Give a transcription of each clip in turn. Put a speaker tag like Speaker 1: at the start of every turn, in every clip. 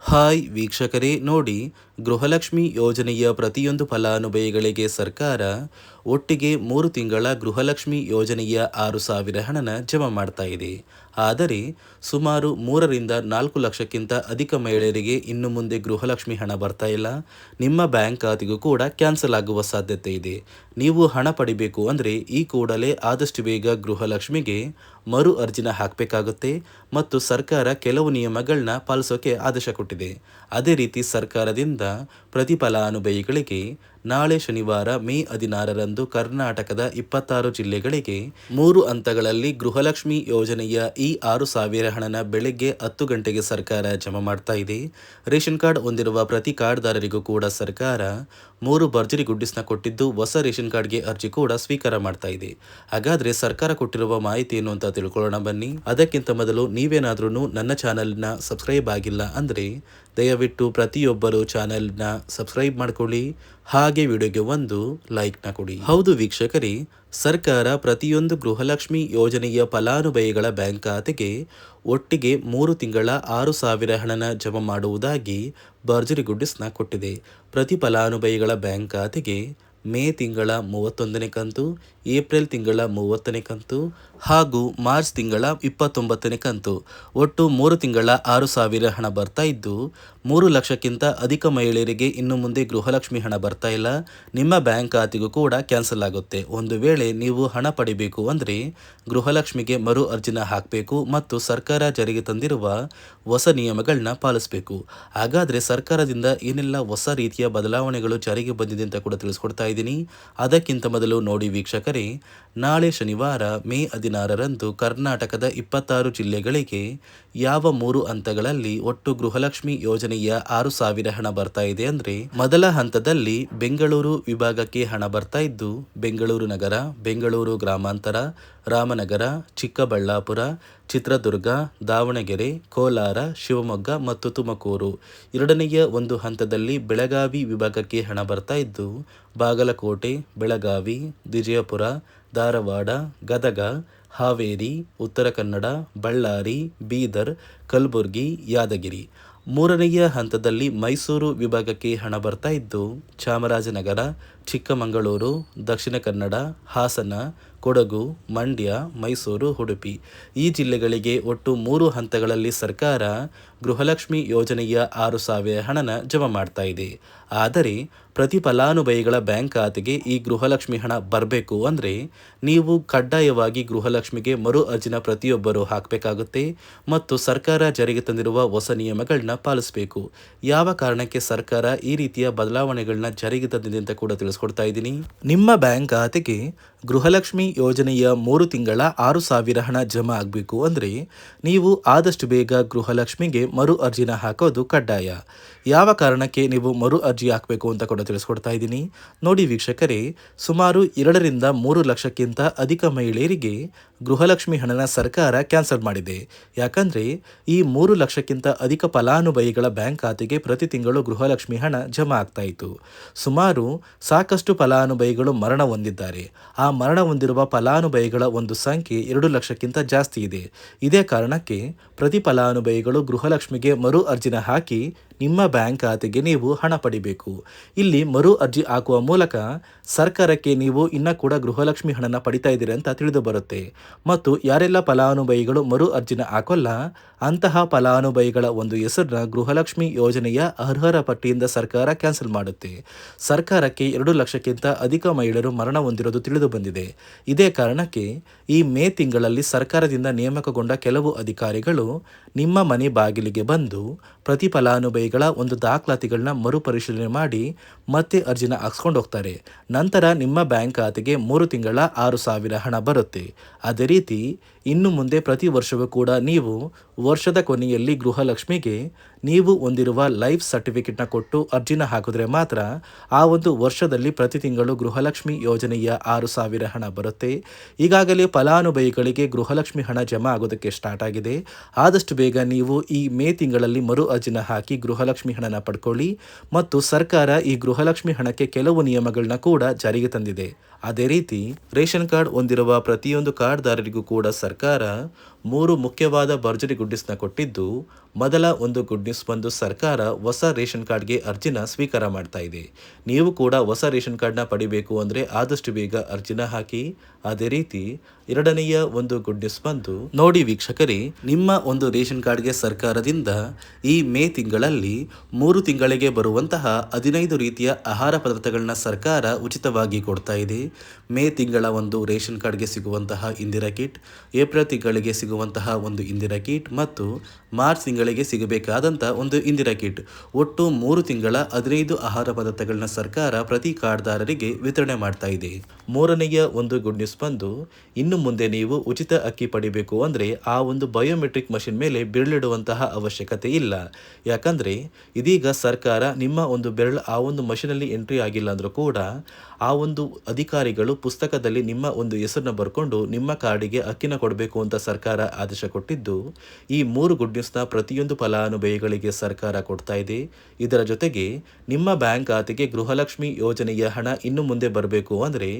Speaker 1: Hi ವೀಕ್ಷಕರೇ, ನೋಡಿ, ಗೃಹಲಕ್ಷ್ಮಿ ಯೋಜನೆಯ ಪ್ರತಿಯೊಂದು ಫಲಾನುಭವಿಗಳಿಗೆ ಸರ್ಕಾರ ಒಟ್ಟಿಗೆ 3 ತಿಂಗಳ ಗೃಹಲಕ್ಷ್ಮಿ ಯೋಜನೆಯ 6,000 ಹಣನ ಜಮಾ ಮಾಡ್ತಾ ಇದೆ. ಆದರೆ ಸುಮಾರು 3 ರಿಂದ 4 ಲಕ್ಷಕ್ಕಿಂತ ಅಧಿಕ ಮಹಿಳೆಯರಿಗೆ ಇನ್ನು ಮುಂದೆ ಗೃಹಲಕ್ಷ್ಮಿ ಹಣ ಬರ್ತಾ ಇಲ್ಲ. ನಿಮ್ಮ ಬ್ಯಾಂಕ್ ಖಾತೆಗೂ ಕೂಡ ಕ್ಯಾನ್ಸಲ್ ಆಗುವ ಸಾಧ್ಯತೆ ಇದೆ. ನೀವು ಹಣ ಪಡಿಬೇಕು ಅಂದರೆ ಈ ಕೂಡಲೇ ಆದಷ್ಟು ಬೇಗ ಗೃಹಲಕ್ಷ್ಮಿಗೆ ಮರು ಅರ್ಜಿನ ಹಾಕಬೇಕಾಗುತ್ತೆ ಮತ್ತು ಸರ್ಕಾರ ಕೆಲವು ನಿಯಮಗಳನ್ನ ಪಾಲಿಸೋಕೆ ಆದೇಶ ಕೊಟ್ಟಿದೆ. ಅದೇ ರೀತಿ ಸರ್ಕಾರದಿಂದ ಪ್ರತಿ ಫಲಾನುಭವಿಗಳಿಗೆ ನಾಳೆ ಶನಿವಾರ ಮೇ 16ರಂದು ಕರ್ನಾಟಕದ 26 ಜಿಲ್ಲೆಗಳಿಗೆ 3 ಹಂತಗಳಲ್ಲಿ ಗೃಹಲಕ್ಷ್ಮಿ ಯೋಜನೆಯ ಈ 6,000 ಹಣನ ಬೆಳಗ್ಗೆ 10 ಗಂಟೆಗೆ ಸರ್ಕಾರ ಜಮಾ ಮಾಡ್ತಾ ಇದೆ. ರೇಷನ್ ಕಾರ್ಡ್ ಹೊಂದಿರುವ ಪ್ರತಿ ಕಾರ್ಡ್ದಾರರಿಗೂ ಕೂಡ ಸರ್ಕಾರ 3 ಭರ್ಜರಿ ಗುಡ್ಡಿಸ್ನ ಕೊಟ್ಟಿದ್ದು ಹೊಸ ರೇಷನ್ ಕಾರ್ಡ್ಗೆ ಅರ್ಜಿ ಕೂಡ ಸ್ವೀಕಾರ ಮಾಡ್ತಾ ಇದೆ. ಹಾಗಾದ್ರೆ ಸರ್ಕಾರ ಕೊಟ್ಟಿರುವ ಮಾಹಿತಿ ಏನು ಅಂತ ತಿಳ್ಕೊಳ್ಳೋಣ ಬನ್ನಿ. ಅದಕ್ಕಿಂತ ಮೊದಲು ನೀವೇನಾದ್ರೂ ನನ್ನ ಚಾನೆಲ್ನ ಸಬ್ಸ್ಕ್ರೈಬ್ ಆಗಿಲ್ಲ ಅಂದರೆ ದಯವಿಟ್ಟು ಪ್ರತಿಯೊಬ್ಬರು ಚಾನೆಲ್ನ ಸಬ್ಸ್ಕ್ರೈಬ್ ಮಾಡ್ಕೊಳ್ಳಿ, ಹಾಗೆ ವಿಡಿಯೋಗೆ ಒಂದು ಲೈಕ್ನ ಕೊಡಿ. ಹೌದು ವೀಕ್ಷಕರೇ, ಸರ್ಕಾರ ಪ್ರತಿಯೊಂದು ಗೃಹಲಕ್ಷ್ಮಿ ಯೋಜನೆಯ ಫಲಾನುಭವಿಗಳ ಬ್ಯಾಂಕ್ ಖಾತೆಗೆ ಒಟ್ಟಿಗೆ 3 ತಿಂಗಳ 6,000 ಹಣನ ಜಮಾ ಮಾಡುವುದಾಗಿ ಭರ್ಜರಿ ಗುಡ್ಡಿಸ್ನ ಕೊಟ್ಟಿದೆ. ಪ್ರತಿ ಫಲಾನುಭವಿಗಳ ಬ್ಯಾಂಕ್ ಖಾತೆಗೆ ಮೇ ತಿಂಗಳ 31ನೇ ಕಂತು, ಏಪ್ರಿಲ್ ತಿಂಗಳ 30ನೇ ಕಂತು ಹಾಗೂ ಮಾರ್ಚ್ ತಿಂಗಳ 29ನೇ ಕಂತು ಒಟ್ಟು 3 ತಿಂಗಳ 6,000 ಹಣ ಬರ್ತಾ ಇದ್ದು 3 ಲಕ್ಷಕ್ಕಿಂತ ಅಧಿಕ ಮಹಿಳೆಯರಿಗೆ ಇನ್ನು ಮುಂದೆ ಗೃಹಲಕ್ಷ್ಮಿ ಹಣ ಬರ್ತಾ ಇಲ್ಲ. ನಿಮ್ಮ ಬ್ಯಾಂಕ್ ಖಾತೆಗೂ ಕೂಡ ಕ್ಯಾನ್ಸಲ್ ಆಗುತ್ತೆ. ಒಂದು ವೇಳೆ ನೀವು ಹಣ ಪಡಿಬೇಕು ಅಂದರೆ ಗೃಹಲಕ್ಷ್ಮಿಗೆ ಮರು ಅರ್ಜಿನ ಹಾಕಬೇಕು ಮತ್ತು ಸರ್ಕಾರ ಜಾರಿಗೆ ತಂದಿರುವ ಹೊಸ ನಿಯಮಗಳನ್ನ ಪಾಲಿಸಬೇಕು. ಹಾಗಾದರೆ ಸರ್ಕಾರದಿಂದ ಏನೆಲ್ಲ ಹೊಸ ರೀತಿಯ ಬದಲಾವಣೆಗಳು ಜಾರಿಗೆ ಬಂದಿದೆ ಅಂತ ಕೂಡ ತಿಳಿಸ್ಕೊಡ್ತಾ ಇದ್ದೀನಿ. ಅದಕ್ಕಿಂತ ಮೊದಲು ನೋಡಿ ವೀಕ್ಷಕರೇ, ನಾಳೆ ಶನಿವಾರ ಮೇ 16ರಂದು ಕರ್ನಾಟಕದ 26 ಜಿಲ್ಲೆಗಳಿಗೆ ಯಾವ 3 ಹಂತಗಳಲ್ಲಿ ಒಟ್ಟು ಗೃಹಲಕ್ಷ್ಮಿ ಯೋಜನೆಯ 6,000 ಹಣ ಬರ್ತಾ ಇದೆ ಅಂದರೆ, ಮೊದಲ ಹಂತದಲ್ಲಿ ಬೆಂಗಳೂರು ವಿಭಾಗಕ್ಕೆ ಹಣ ಬರ್ತಾ ಇದ್ದು ಬೆಂಗಳೂರು ನಗರ, ಬೆಂಗಳೂರು ಗ್ರಾಮಾಂತರ, ರಾಮನಗರ, ಚಿಕ್ಕಬಳ್ಳಾಪುರ, ಚಿತ್ರದುರ್ಗ, ದಾವಣಗೆರೆ, ಕೋಲಾರ, ಶಿವಮೊಗ್ಗ ಮತ್ತು ತುಮಕೂರು. ಎರಡನೆಯ ಒಂದು ಹಂತದಲ್ಲಿ ಬೆಳಗಾವಿ ವಿಭಾಗಕ್ಕೆ ಹಣ ಬರ್ತಾ ಇದ್ದು ಬಾಗಲಕೋಟೆ, ಬೆಳಗಾವಿ, ವಿಜಯಪುರ, ಧಾರವಾಡ, ಗದಗ, ಹಾವೇರಿ, ಉತ್ತರ ಕನ್ನಡ, ಬಳ್ಳಾರಿ, ಬೀದರ್, ಕಲಬುರಗಿ, ಯಾದಗಿರಿ. ಮೂರನೆಯ ಹಂತದಲ್ಲಿ ಮೈಸೂರು ವಿಭಾಗಕ್ಕೆ ಹಣ ಬರ್ತಾ ಇದ್ದು ಚಾಮರಾಜನಗರ, ಚಿಕ್ಕಮಗಳೂರು, ದಕ್ಷಿಣ ಕನ್ನಡ, ಹಾಸನ, ಕೊಡಗು, ಮಂಡ್ಯ, ಮೈಸೂರು, ಉಡುಪಿ. ಈ ಜಿಲ್ಲೆಗಳಿಗೆ ಒಟ್ಟು 3 ಹಂತಗಳಲ್ಲಿ ಸರ್ಕಾರ ಗೃಹಲಕ್ಷ್ಮಿ ಯೋಜನೆಯ 6,000 ಹಣನ ಜಮಾ ಮಾಡ್ತಾ ಇದೆ. ಆದರೆ ಪ್ರತಿ ಫಲಾನುಭವಿಗಳ ಬ್ಯಾಂಕ್ ಖಾತೆಗೆ ಈ ಗೃಹಲಕ್ಷ್ಮಿ ಹಣ ಬರಬೇಕು ಅಂದರೆ ನೀವು ಕಡ್ಡಾಯವಾಗಿ ಗೃಹಲಕ್ಷ್ಮಿಗೆ ಮರು ಅರ್ಜಿನ ಪ್ರತಿಯೊಬ್ಬರು ಹಾಕಬೇಕಾಗುತ್ತೆ ಮತ್ತು ಸರ್ಕಾರ ಜಾರಿಗೆ ತಂದಿರುವ ಹೊಸ ನಿಯಮಗಳನ್ನ ಪಾಲಿಸಬೇಕು. ಯಾವ ಕಾರಣಕ್ಕೆ ಸರ್ಕಾರ ಈ ರೀತಿಯ ಬದಲಾವಣೆಗಳನ್ನ ಜಾರಿಗೆ ತಂದಿದೆ ಅಂತ ಕೂಡ ತಿಳಿಸ್ಕೊಡ್ತಾ ಇದ್ದೀನಿ. ನಿಮ್ಮ ಬ್ಯಾಂಕ್ ಖಾತೆಗೆ ಗೃಹಲಕ್ಷ್ಮಿ ಯೋಜನೆಯ 3 ತಿಂಗಳ 6,000 ಹಣ ಜಮಾ ಆಗಬೇಕು ಅಂದರೆ ನೀವು ಆದಷ್ಟು ಬೇಗ ಗೃಹಲಕ್ಷ್ಮಿಗೆ ಮರು ಅರ್ಜಿನ ಹಾಕೋದು ಕಡ್ಡಾಯ. ಯಾವ ಕಾರಣಕ್ಕೆ ನೀವು ಮರು ಅರ್ಜಿ ಹಾಕಬೇಕು ಅಂತ ಕೂಡ ತಿಳಿಸ್ಕೊಡ್ತಾ ಇದ್ದೀನಿ. ನೋಡಿ ವೀಕ್ಷಕರೇ, ಸುಮಾರು 2 ರಿಂದ 3 ಲಕ್ಷಕ್ಕಿಂತ ಅಧಿಕ ಮಹಿಳೆಯರಿಗೆ ಗೃಹಲಕ್ಷ್ಮಿ ಹಣನ ಸರ್ಕಾರ ಕ್ಯಾನ್ಸಲ್ ಮಾಡಿದೆ. ಯಾಕಂದರೆ ಈ 3 ಲಕ್ಷಕ್ಕಿಂತ ಅಧಿಕ ಫಲಾನುಭವಿಗಳ ಬ್ಯಾಂಕ್ ಖಾತೆಗೆ ಪ್ರತಿ ತಿಂಗಳು ಗೃಹಲಕ್ಷ್ಮಿ ಹಣ ಜಮಾ ಆಗ್ತಾ ಇತ್ತು. ಸುಮಾರು ಸಾಕಷ್ಟು ಫಲಾನುಭವಿಗಳು ಮರಣ ಹೊಂದಿದ್ದಾರೆ. ಆ ಮರಣ ಹೊಂದಿರುವ ಫಲಾನುಭವಿಗಳ ಒಂದು ಸಂಖ್ಯೆ 2 ಲಕ್ಷಕ್ಕಿಂತ ಜಾಸ್ತಿ ಇದೆ. ಇದೇ ಕಾರಣಕ್ಕೆ ಪ್ರತಿ ಫಲಾನುಭವಿಗಳು ಗೃಹಲಕ್ಷ್ಮಿಗೆ ಮರು ಅರ್ಜಿನ ಹಾಕಿ ನಿಮ್ಮ ಬ್ಯಾಂಕ್ ಖಾತೆಗೆ ನೀವು ಹಣ ಪಡಿಬೇಕು. ಇಲ್ಲಿ ಮರು ಅರ್ಜಿ ಹಾಕುವ ಮೂಲಕ ಸರ್ಕಾರಕ್ಕೆ ನೀವು ಇನ್ನೂ ಕೂಡ ಗೃಹಲಕ್ಷ್ಮಿ ಹಣನ ಪಡಿತಾ ಇದ್ದೀರಿ ಅಂತ ತಿಳಿದು ಬರುತ್ತೆ. ಮತ್ತು ಯಾರೆಲ್ಲ ಫಲಾನುಭವಿಗಳು ಮರು ಅರ್ಜಿನ ಹಾಕೋಲ್ಲ ಅಂತಹ ಫಲಾನುಭವಿಗಳ ಒಂದು ಹೆಸರನ್ನ ಗೃಹಲಕ್ಷ್ಮಿ ಯೋಜನೆಯ ಅರ್ಹರ ಪಟ್ಟಿಯಿಂದ ಸರ್ಕಾರ ಕ್ಯಾನ್ಸಲ್ ಮಾಡುತ್ತೆ. ಸರ್ಕಾರಕ್ಕೆ 2 ಲಕ್ಷಕ್ಕಿಂತ ಅಧಿಕ ಮಹಿಳೆಯರು ಮರಣ ಹೊಂದಿರೋದು ತಿಳಿದು ಬಂದಿದೆ. ಇದೇ ಕಾರಣಕ್ಕೆ ಈ ಮೇ ತಿಂಗಳಲ್ಲಿ ಸರ್ಕಾರದಿಂದ ನೇಮಕಗೊಂಡ ಕೆಲವು ಅಧಿಕಾರಿಗಳು ನಿಮ್ಮ ಮನೆ ಬಾಗಿಲಿಗೆ ಬಂದು ಪ್ರತಿ ಫಲಾನುಭವಿಗಳ ಒಂದು ದಾಖಲಾತಿಗಳನ್ನ ಮರುಪರಿಶೀಲನೆ ಮಾಡಿ ಮತ್ತೆ ಅರ್ಜಿನ ಹಾಕ್ಸ್ಕೊಂಡು ಹೋಗ್ತಾರೆ. ನಂತರ ನಿಮ್ಮ ಬ್ಯಾಂಕ್ ಖಾತೆಗೆ 3 ತಿಂಗಳ 6,000 ಹಣ ಬರುತ್ತೆ. ಅದೇ ರೀತಿ ಇನ್ನು ಮುಂದೆ ಪ್ರತಿ ವರ್ಷವೂ ಕೂಡ ನೀವು ವರ್ಷದ ಕೊನೆಯಲ್ಲಿ ಗೃಹಲಕ್ಷ್ಮಿಗೆ ನೀವು ಹೊಂದಿರುವ ಲೈಫ್ ಸರ್ಟಿಫಿಕೇಟ್ನ ಕೊಟ್ಟು ಅರ್ಜಿನ ಹಾಕಿದ್ರೆ ಮಾತ್ರ ಆ ಒಂದು ವರ್ಷದಲ್ಲಿ ಪ್ರತಿ ತಿಂಗಳು ಗೃಹಲಕ್ಷ್ಮಿ ಯೋಜನೆಯ 6,000 ಹಣ ಬರುತ್ತೆ. ಈಗಾಗಲೇ ಫಲಾನುಭವಿಗಳಿಗೆ ಗೃಹಲಕ್ಷ್ಮಿ ಹಣ ಜಮಾ ಆಗೋದಕ್ಕೆ ಸ್ಟಾರ್ಟ್ ಆಗಿದೆ. ಆದಷ್ಟು ಬೇಗ ನೀವು ಈ ಮೇ ತಿಂಗಳಲ್ಲಿ ಮರು ಅರ್ಜಿನ ಹಾಕಿ ಗೃಹಲಕ್ಷ್ಮಿ ಹಣನ ಪಡ್ಕೊಳ್ಳಿ. ಮತ್ತು ಸರ್ಕಾರ ಈ ಗೃಹಲಕ್ಷ್ಮಿ ಹಣಕ್ಕೆ ಕೆಲವು ನಿಯಮಗಳನ್ನ ಕೂಡ ಜಾರಿಗೆ ತಂದಿದೆ. ಅದೇ ರೀತಿ ರೇಷನ್ ಕಾರ್ಡ್ ಹೊಂದಿರುವ ಪ್ರತಿಯೊಂದು ಕಾರ್ಡ್ದಾರರಿಗೂ ಕೂಡ ಸರ್ಕಾರ 3 ಮುಖ್ಯವಾದ ಭರ್ಜರಿ ಗುಡ್ ನ್ಯೂಸ್ನ ಕೊಟ್ಟಿದ್ದು, ಮೊದಲ ಒಂದು ಗುಡ್ ನ್ಯೂಸ್ ಬಂದು ಸರ್ಕಾರ ಹೊಸ ರೇಷನ್ ಕಾರ್ಡ್ಗೆ ಅರ್ಜಿನ ಸ್ವೀಕಾರ ಮಾಡ್ತಾ ಇದೆ. ನೀವು ಕೂಡ ಹೊಸ ರೇಷನ್ ಕಾರ್ಡ್ನ ಪಡಿಬೇಕು ಅಂದರೆ ಆದಷ್ಟು ಬೇಗ ಅರ್ಜಿನ ಹಾಕಿ. ಅದೇ ರೀತಿ ಎರಡನೆಯ ಒಂದು ಗುಡ್ ನ್ಯೂಸ್ ಬಂದು ನೋಡಿ ವೀಕ್ಷಕರೇ, ನಿಮ್ಮ ಒಂದು ರೇಷನ್ ಕಾರ್ಡ್ಗೆ ಸರ್ಕಾರದಿಂದ ಈ ಮೇ ತಿಂಗಳಲ್ಲಿ 3 ತಿಂಗಳಿಗೆ ಬರುವಂತಹ 15 ರೀತಿಯ ಆಹಾರ ಪದಾರ್ಥಗಳನ್ನ ಸರ್ಕಾರ ಉಚಿತವಾಗಿ ಕೊಡ್ತಾ ಇದೆ. ಮೇ ತಿಂಗಳ ಒಂದು ರೇಷನ್ ಕಾರ್ಡ್ಗೆ ಸಿಗುವಂತಹ ಇಂದಿರಾ ಕಿಟ್, ಏಪ್ರಿಲ್ ತಿಂಗಳಿಗೆ ಸಿಗುವಂತಹ ಒಂದು ಇಂದಿರಾ ಕಿಟ್ ಮತ್ತು ಮಾರ್ಚ್ ತಿಂಗಳಿಗೆ ಸಿಗಬೇಕಾದಂಥ ಒಂದು ಇಂದಿರಾ ಕಿಟ್, ಒಟ್ಟು 3 ತಿಂಗಳ 15 ಆಹಾರ ಪದಾರ್ಥಗಳನ್ನ ಸರ್ಕಾರ ಪ್ರತಿ ಕಾರ್ಡ್ದಾರರಿಗೆ ವಿತರಣೆ ಮಾಡ್ತಾ ಇದೆ. ಮೂರನೆಯ ಒಂದು ಗುಡ್ ನ್ಯೂಸ್ ಬಂದು, ಇನ್ನು ಮುಂದೆ ನೀವು ಉಚಿತ ಅಕ್ಕಿ ಪಡಿಬೇಕು ಅಂದರೆ ಆ ಒಂದು ಬಯೋಮೆಟ್ರಿಕ್ ಮಷಿನ್ ಮೇಲೆ ಬೆರಳಿಡುವಂತಹ ಅವಶ್ಯಕತೆ ಇಲ್ಲ. ಯಾಕಂದರೆ ಇದೀಗ ಸರ್ಕಾರ ನಿಮ್ಮ ಒಂದು ಬೆರಳು ಆ ಒಂದು ಮಷಿನಲ್ಲಿ ಎಂಟ್ರಿ ಆಗಿಲ್ಲ ಅಂದರೂ ಕೂಡ ಆ ಒಂದು ಅಧಿಕಾರಿಗಳು ಪುಸ್ತಕದಲ್ಲಿ ನಿಮ್ಮ ಒಂದು ಹೆಸರನ್ನ ಬರ್ಕೊಂಡು ನಿಮ್ಮ ಕಾರ್ಡಿಗೆ ಅಕ್ಕಿನ ಕೊಡಬೇಕು ಅಂತ ಸರ್ಕಾರ ಆದೇಶ ಕೊಟ್ಟಿದ್ದು, ಈ 3 ಗುಡ್ ನ್ಯೂಸ್ನ ಪ್ರತಿಯೊಂದು ಫಲಾನುಭವಿಗಳಿಗೆ ಸರ್ಕಾರ ಕೊಡ್ತಾ ಇದೆ. ಇದರ ಜೊತೆಗೆ ನಿಮ್ಮ ಬ್ಯಾಂಕ್ ಖಾತೆಗೆ ಗೃಹಲಕ್ಷ್ಮಿ ಯೋಜನೆಯ ಹಣ ಇನ್ನು ಮುಂದೆ ಬರಬೇಕು ಅಂದರೆ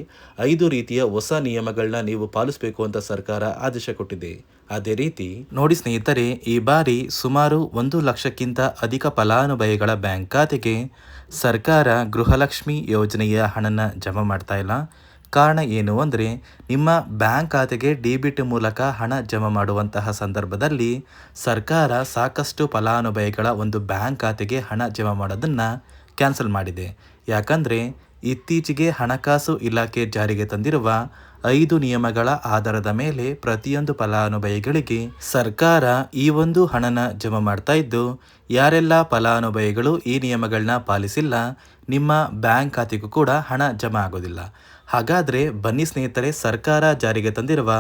Speaker 1: 5 ರೀತಿಯ ಹೊಸ ನಿಯಮಗಳನ್ನ ನೀವು ಪಾಲಿಸಬೇಕು ಅಂತ ಸರ್ಕಾರ ಆದೇಶ ಕೊಟ್ಟಿದೆ. ಅದೇ ರೀತಿ ನೋಡಿ ಸ್ನೇಹಿತರೆ, ಈ ಬಾರಿ ಸುಮಾರು 1 ಲಕ್ಷಕ್ಕಿಂತ ಅಧಿಕ ಫಲಾನುಭವಿಗಳ ಬ್ಯಾಂಕ್ ಖಾತೆಗೆ ಸರ್ಕಾರ ಗೃಹಲಕ್ಷ್ಮಿ ಯೋಜನೆಯ ಹಣನ ಜಮಾ ಮಾಡ್ತಾ ಇಲ್ಲ. ಕಾರಣ ಏನು ಅಂದರೆ, ನಿಮ್ಮ ಬ್ಯಾಂಕ್ ಖಾತೆಗೆ ಡೆಬಿಟ್ ಮೂಲಕ ಹಣ ಜಮಾ ಮಾಡುವಂತಹ ಸಂದರ್ಭದಲ್ಲಿ ಸರ್ಕಾರ ಸಾಕಷ್ಟು ಫಲಾನುಭವಿಗಳ ಒಂದು ಬ್ಯಾಂಕ್ ಖಾತೆಗೆ ಹಣ ಜಮಾ ಮಾಡೋದನ್ನು ಕ್ಯಾನ್ಸಲ್ ಮಾಡಿದೆ. ಯಾಕಂದರೆ ಇತ್ತೀಚೆಗೆ ಹಣಕಾಸು ಇಲಾಖೆ ಜಾರಿಗೆ ತಂದಿರುವ 5 ನಿಯಮಗಳ ಆಧಾರದ ಮೇಲೆ ಪ್ರತಿಯೊಂದು ಫಲಾನುಭವಿಗಳಿಗೆ ಸರ್ಕಾರ ಈ ಒಂದು ಹಣನ ಜಮಾ ಮಾಡ್ತಾ ಇದ್ದು, ಯಾರೆಲ್ಲ ಫಲಾನುಭವಿಗಳು ಈ ನಿಯಮಗಳನ್ನ ಪಾಲಿಸಿಲ್ಲ ನಿಮ್ಮ ಬ್ಯಾಂಕ್ ಖಾತೆಗೂ ಕೂಡ ಹಣ ಜಮಾ ಆಗೋದಿಲ್ಲ. ಹಾಗಾದರೆ ಬನ್ನಿ ಸ್ನೇಹಿತರೆ, ಸರ್ಕಾರ ಜಾರಿಗೆ ತಂದಿರುವ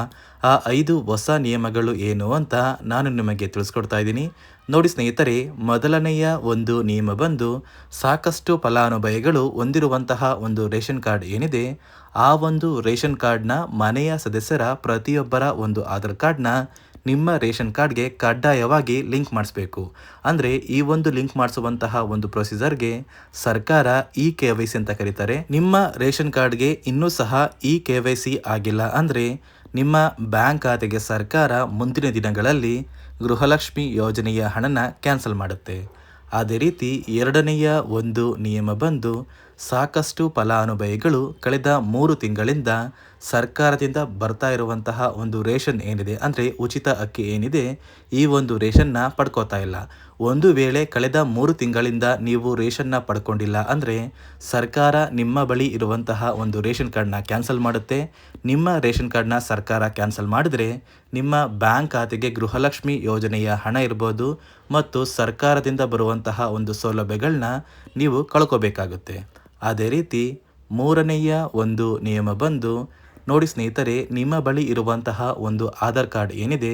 Speaker 1: ಆ 5 ಹೊಸ ನಿಯಮಗಳು ಏನು ಅಂತ ನಾನು ನಿಮಗೆ ತಿಳಿಸ್ಕೊಡ್ತಾ ಇದ್ದೀನಿ. ನೋಡಿ ಸ್ನೇಹಿತರೆ, ಮೊದಲನೆಯ ಒಂದು ನಿಯಮ ಬಂದು, ಸಾಕಷ್ಟು ಫಲಾನುಭವಿಗಳು ಹೊಂದಿರುವಂತಹ ಒಂದು ರೇಷನ್ ಕಾರ್ಡ್ ಏನಿದೆ, ಆ ಒಂದು ರೇಷನ್ ಕಾರ್ಡ್ನ ಮನೆಯ ಸದಸ್ಯರ ಪ್ರತಿಯೊಬ್ಬರ ಒಂದು ಆಧಾರ್ ಕಾರ್ಡ್ನ ನಿಮ್ಮ ರೇಷನ್ ಕಾರ್ಡ್ಗೆ ಕಡ್ಡಾಯವಾಗಿ ಲಿಂಕ್ ಮಾಡಿಸ್ಬೇಕು. ಅಂದರೆ ಈ ಒಂದು ಲಿಂಕ್ ಮಾಡಿಸುವಂತಹ ಒಂದು ಪ್ರೊಸೀಜರ್ಗೆ ಸರ್ಕಾರ KYC ಅಂತ ಕರೀತಾರೆ. ನಿಮ್ಮ ರೇಷನ್ ಕಾರ್ಡ್ಗೆ ಇನ್ನೂ ಸಹ KYC ಆಗಿಲ್ಲ ಅಂದರೆ ನಿಮ್ಮ ಬ್ಯಾಂಕ್ ಖಾತೆಗೆ ಸರ್ಕಾರ ಮುಂದಿನ ದಿನಗಳಲ್ಲಿ ಗೃಹಲಕ್ಷ್ಮಿ ಯೋಜನೆಯ ಹಣನ ಕ್ಯಾನ್ಸಲ್ ಮಾಡುತ್ತೆ. ಅದೇ ರೀತಿ ಎರಡನೆಯ ಒಂದು ನಿಯಮ ಬಂದು, ಸಾಕಷ್ಟು ಫಲಾನುಭವಿಗಳು ಕಳೆದ 3 ತಿಂಗಳಿಂದ ಸರ್ಕಾರದಿಂದ ಬರ್ತಾ ಇರುವಂತಹ ಒಂದು ರೇಷನ್ ಏನಿದೆ, ಅಂದರೆ ಉಚಿತ ಅಕ್ಕಿ ಏನಿದೆ, ಈ ಒಂದು ರೇಷನ್ನ ಪಡ್ಕೋತಾ ಇಲ್ಲ. ಒಂದು ವೇಳೆ ಕಳೆದ 3 ತಿಂಗಳಿಂದ ನೀವು ರೇಷನ್ನ ಪಡ್ಕೊಂಡಿಲ್ಲ ಅಂದರೆ ಸರ್ಕಾರ ನಿಮ್ಮ ಬಳಿ ಇರುವಂತಹ ಒಂದು ರೇಷನ್ ಕಾರ್ಡ್ನ ಕ್ಯಾನ್ಸಲ್ ಮಾಡುತ್ತೆ. ನಿಮ್ಮ ರೇಷನ್ ಕಾರ್ಡ್ನ ಸರ್ಕಾರ ಕ್ಯಾನ್ಸಲ್ ಮಾಡಿದರೆ ನಿಮ್ಮ ಬ್ಯಾಂಕ್ ಖಾತೆಗೆ ಗೃಹಲಕ್ಷ್ಮಿ ಯೋಜನೆಯ ಹಣ ಇರ್ಬೋದು ಮತ್ತು ಸರ್ಕಾರದಿಂದ ಬರುವಂತಹ ಒಂದು ಸೌಲಭ್ಯಗಳನ್ನ ನೀವು ಕಳ್ಕೋಬೇಕಾಗುತ್ತೆ. ಅದೇ ರೀತಿ ಮೂರನೆಯ ಒಂದು ನಿಯಮ ಬಂದು, ನೋಡಿ ಸ್ನೇಹಿತರೆ, ನಿಮ್ಮ ಬಳಿ ಇರುವಂತಹ ಒಂದು ಆಧಾರ್ ಕಾರ್ಡ್ ಏನಿದೆ,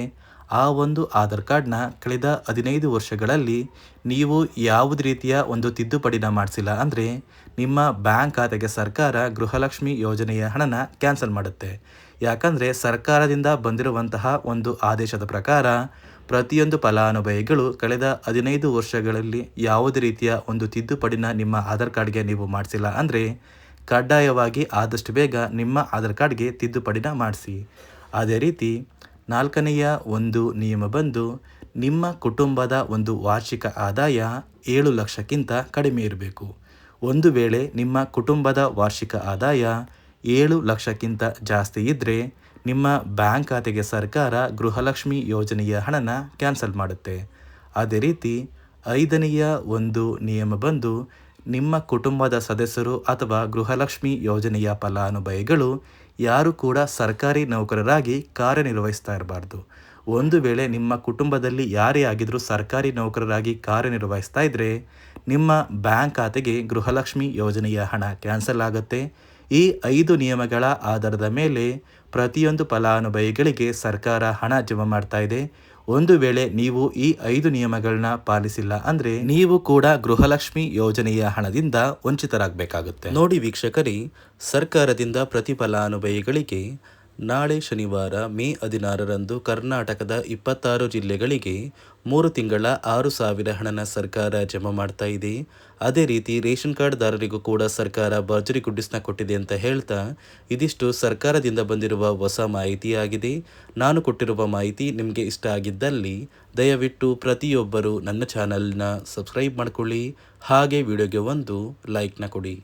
Speaker 1: ಆ ಒಂದು ಆಧಾರ್ ಕಾರ್ಡ್ನ ಕಳೆದ 15 ವರ್ಷಗಳಲ್ಲಿ ನೀವು ಯಾವುದೇ ರೀತಿಯ ಒಂದು ತಿದ್ದುಪಡಿನ ಮಾಡಿಸಿಲ್ಲ ಅಂದರೆ ನಿಮ್ಮ ಬ್ಯಾಂಕ್ ಖಾತೆಗೆ ಸರ್ಕಾರ ಗೃಹಲಕ್ಷ್ಮಿ ಯೋಜನೆಯ ಹಣನ ಕ್ಯಾನ್ಸಲ್ ಮಾಡುತ್ತೆ. ಯಾಕಂದರೆ ಸರ್ಕಾರದಿಂದ ಬಂದಿರುವಂತಹ ಒಂದು ಆದೇಶದ ಪ್ರಕಾರ ಪ್ರತಿಯೊಂದು ಫಲಾನುಭವಿಗಳು ಕಳೆದ 15 ವರ್ಷಗಳಲ್ಲಿ ಯಾವುದೇ ರೀತಿಯ ಒಂದು ತಿದ್ದುಪಡಿನ ನಿಮ್ಮ ಆಧಾರ್ ಕಾರ್ಡ್ಗೆ ನೀವು ಮಾಡಿಸಿಲ್ಲ ಅಂದರೆ ಕಡ್ಡಾಯವಾಗಿ ಆದಷ್ಟು ಬೇಗ ನಿಮ್ಮ ಆಧಾರ್ ಕಾರ್ಡ್ಗೆ ತಿದ್ದುಪಡಿನ ಮಾಡಿಸಿ. ಅದೇ ರೀತಿ ನಾಲ್ಕನೆಯ ಒಂದು ನಿಯಮ ಬಂದು, ನಿಮ್ಮ ಕುಟುಂಬದ ಒಂದು ವಾರ್ಷಿಕ ಆದಾಯ 7 ಲಕ್ಷಕ್ಕಿಂತ ಕಡಿಮೆ ಇರಬೇಕು. ಒಂದು ವೇಳೆ ನಿಮ್ಮ ಕುಟುಂಬದ ವಾರ್ಷಿಕ ಆದಾಯ 7 ಲಕ್ಷಕ್ಕಿಂತ ಜಾಸ್ತಿ ಇದ್ದರೆ ನಿಮ್ಮ ಬ್ಯಾಂಕ್ ಖಾತೆಗೆ ಸರ್ಕಾರ ಗೃಹಲಕ್ಷ್ಮಿ ಯೋಜನೆಯ ಹಣನ ಕ್ಯಾನ್ಸಲ್ ಮಾಡುತ್ತೆ. ಅದೇ ರೀತಿ 5ನೆಯ ಒಂದು ನಿಯಮ ಬಂದು, ನಿಮ್ಮ ಕುಟುಂಬದ ಸದಸ್ಯರು ಅಥವಾ ಗೃಹಲಕ್ಷ್ಮಿ ಯೋಜನೆಯ ಫಲಾನುಭವಿಗಳು ಯಾರು ಕೂಡ ಸರ್ಕಾರಿ ನೌಕರರಾಗಿ ಕಾರ್ಯನಿರ್ವಹಿಸ್ತಾ ಇರಬಾರ್ದು. ಒಂದು ವೇಳೆ ನಿಮ್ಮ ಕುಟುಂಬದಲ್ಲಿ ಯಾರೇ ಆಗಿದ್ರೂ ಸರ್ಕಾರಿ ನೌಕರರಾಗಿ ಕಾರ್ಯನಿರ್ವಹಿಸ್ತಾ ಇದ್ದರೆ ನಿಮ್ಮ ಬ್ಯಾಂಕ್ ಖಾತೆಗೆ ಗೃಹಲಕ್ಷ್ಮಿ ಯೋಜನೆಯ ಹಣ ಕ್ಯಾನ್ಸಲ್ ಆಗುತ್ತೆ. ಈ 5 ನಿಯಮಗಳ ಆಧಾರದ ಮೇಲೆ ಪ್ರತಿಯೊಂದು ಫಲಾನುಭವಿಗಳಿಗೆ ಸರ್ಕಾರ ಹಣ ಜಮಾ ಮಾಡ್ತಾ ಇದೆ. ಒಂದು ವೇಳೆ ನೀವು ಈ 5 ನಿಯಮಗಳನ್ನ ಪಾಲಿಸಿಲ್ಲ ಅಂದರೆ ನೀವು ಕೂಡ ಗೃಹಲಕ್ಷ್ಮಿ ಯೋಜನೆಯ ಹಣದಿಂದ ವಂಚಿತರಾಗಬೇಕಾಗುತ್ತೆ. ನೋಡಿ ವೀಕ್ಷಕರೇ, ಸರ್ಕಾರದಿಂದ ಪ್ರತಿ ಫಲಾನುಭವಿಗಳಿಗೆ ನಾಳೆ ಶನಿವಾರ ಮೇ 16ರಂದು ಕರ್ನಾಟಕದ 26 ಜಿಲ್ಲೆಗಳಿಗೆ 3 ತಿಂಗಳ 6,000 ಹಣನ ಸರ್ಕಾರ ಜಮಾ ಮಾಡ್ತಾ ಇದೆ. ಅದೇ ರೀತಿ ರೇಷನ್ ಕಾರ್ಡ್ದಾರರಿಗೂ ಕೂಡ ಸರ್ಕಾರ ಭರ್ಜರಿ ಗುಡ್ಡಿಸ್ನ ಕೊಟ್ಟಿದೆ ಅಂತ ಹೇಳ್ತಾ, ಇದಿಷ್ಟು ಸರ್ಕಾರದಿಂದ ಬಂದಿರುವ ಹೊಸ ಮಾಹಿತಿಯಾಗಿದೆ. ನಾನು ಕೊಟ್ಟಿರುವ ಮಾಹಿತಿ ನಿಮಗೆ ಇಷ್ಟ ಆಗಿದ್ದಲ್ಲಿ ದಯವಿಟ್ಟು ಪ್ರತಿಯೊಬ್ಬರು ನನ್ನ ಚಾನಲ್ನ ಸಬ್ಸ್ಕ್ರೈಬ್ ಮಾಡ್ಕೊಳ್ಳಿ, ಹಾಗೆ ವಿಡಿಯೋಗೆ ಒಂದು ಲೈಕ್ನ ಕೊಡಿ.